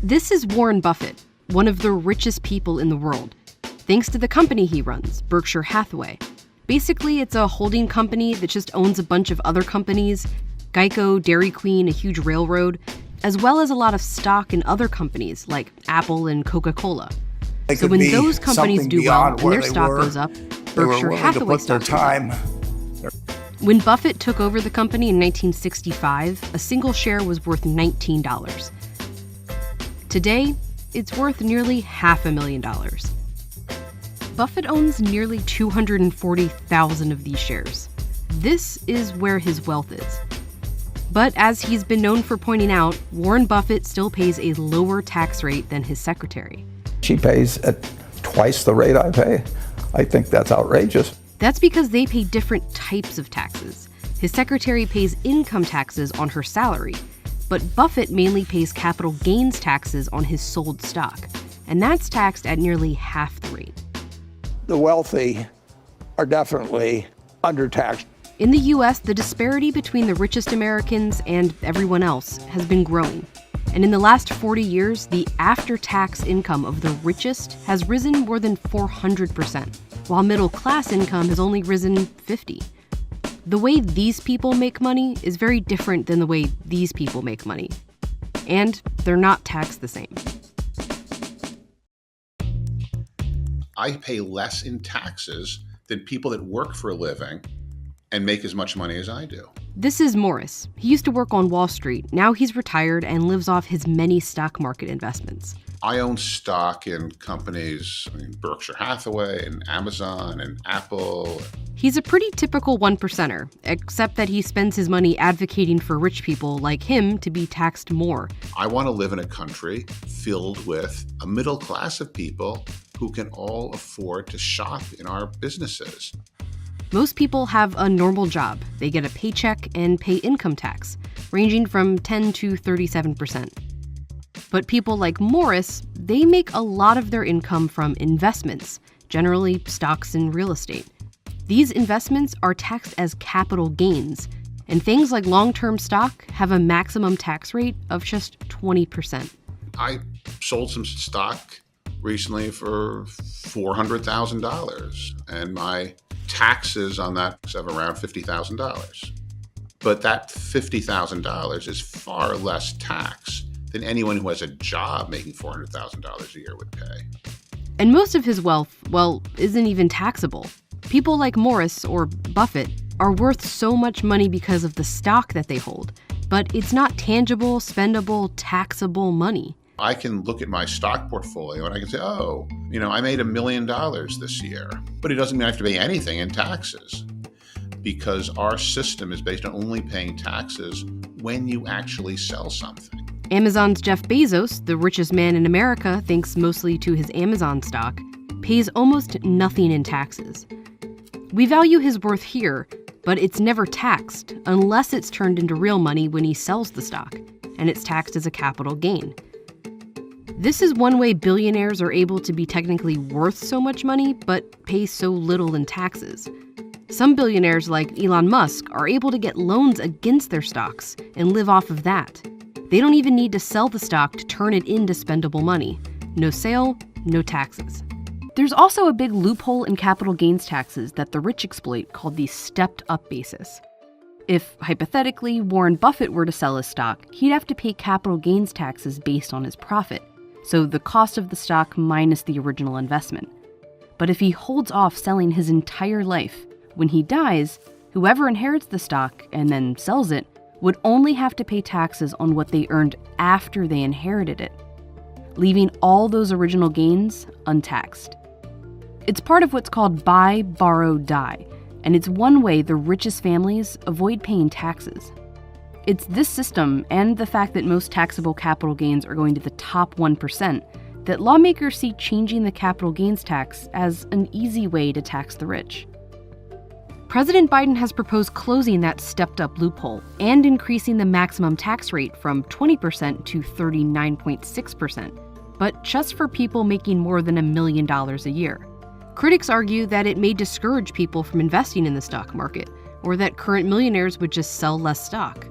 This is Warren Buffett, one of the richest people in the world, thanks to the company he runs, Berkshire Hathaway. Basically, it's a holding company that just owns a bunch of other companies, Geico, Dairy Queen, a huge railroad, as well as a lot of stock in other companies like Apple and Coca-Cola. So when those companies do well and their stock goes up, Berkshire Hathaway stock goes up. When Buffett took over the company in 1965, a single share was worth $19. Today, it's worth nearly $500,000. Buffett owns nearly 240,000 of these shares. This is where his wealth is. But as he's been known for pointing out, Warren Buffett still pays a lower tax rate than his secretary. She pays at twice the rate I pay. I think that's outrageous. That's because they pay different types of taxes. His secretary pays income taxes on her salary, but Buffett mainly pays capital gains taxes on his sold stock, and that's taxed at nearly half the rate. The wealthy are definitely undertaxed. In the U.S., the disparity between the richest Americans and everyone else has been growing. And in the last 40 years, the after-tax income of the richest has risen more than 400%, while middle-class income has only risen 50%. The way these people make money is very different than the way these people make money. And they're not taxed the same. I pay less in taxes than people that work for a living and make as much money as I do. This is Morris. He used to work on Wall Street. Now he's retired and lives off his many stock market investments. I own stock in companies, Berkshire Hathaway and Amazon and Apple. He's a pretty typical one-percenter, except that he spends his money advocating for rich people like him to be taxed more. I want to live in a country filled with a middle class of people who can all afford to shop in our businesses. Most people have a normal job. They get a paycheck and pay income tax, ranging from 10 to 37%. But people like Morris, they make a lot of their income from investments, generally stocks and real estate. These investments are taxed as capital gains, and things like long-term stock have a maximum tax rate of just 20%. I sold some stock recently for $400,000, and my taxes on that have around $50,000. But that $50,000 is far less tax than anyone who has a job making $400,000 a year would pay. And most of his wealth, well, isn't even taxable. People like Morris or Buffett are worth so much money because of the stock that they hold, but it's not tangible, spendable, taxable money. I can look at my stock portfolio and I can say, I made $1 million this year, but it doesn't mean I have to pay anything in taxes because our system is based on only paying taxes when you actually sell something. Amazon's Jeff Bezos, the richest man in America thanks mostly to his Amazon stock, pays almost nothing in taxes. We value his worth here, but it's never taxed unless it's turned into real money when he sells the stock, and it's taxed as a capital gain. This is one way billionaires are able to be technically worth so much money, but pay so little in taxes. Some billionaires like Elon Musk are able to get loans against their stocks and live off of that. They don't even need to sell the stock to turn it into spendable money. No sale, no taxes. There's also a big loophole in capital gains taxes that the rich exploit called the stepped-up basis. If, hypothetically, Warren Buffett were to sell his stock, he'd have to pay capital gains taxes based on his profit, so the cost of the stock minus the original investment. But if he holds off selling his entire life, when he dies, whoever inherits the stock and then sells it would only have to pay taxes on what they earned after they inherited it, leaving all those original gains untaxed. It's part of what's called buy, borrow, die, and it's one way the richest families avoid paying taxes. It's this system and the fact that most taxable capital gains are going to the top 1% that lawmakers see changing the capital gains tax as an easy way to tax the rich. President Biden has proposed closing that stepped-up loophole and increasing the maximum tax rate from 20% to 39.6%, but just for people making more than $1 million a year. Critics argue that it may discourage people from investing in the stock market, or that current millionaires would just sell less stock.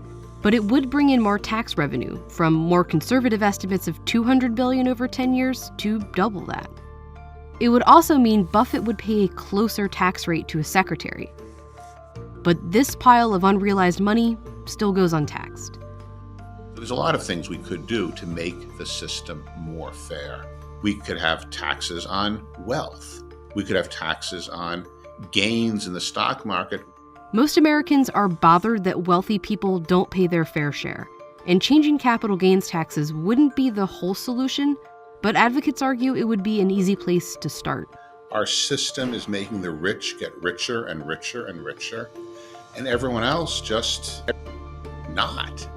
But it would bring in more tax revenue, from more conservative estimates of $200 billion over 10 years to double that. It would also mean Buffett would pay a closer tax rate to his secretary. But this pile of unrealized money still goes untaxed. There's a lot of things we could do to make the system more fair. We could have taxes on wealth. We could have taxes on gains in the stock market. Most Americans are bothered that wealthy people don't pay their fair share, and changing capital gains taxes wouldn't be the whole solution, but advocates argue it would be an easy place to start. Our system is making the rich get richer and richer and richer, and everyone else just not.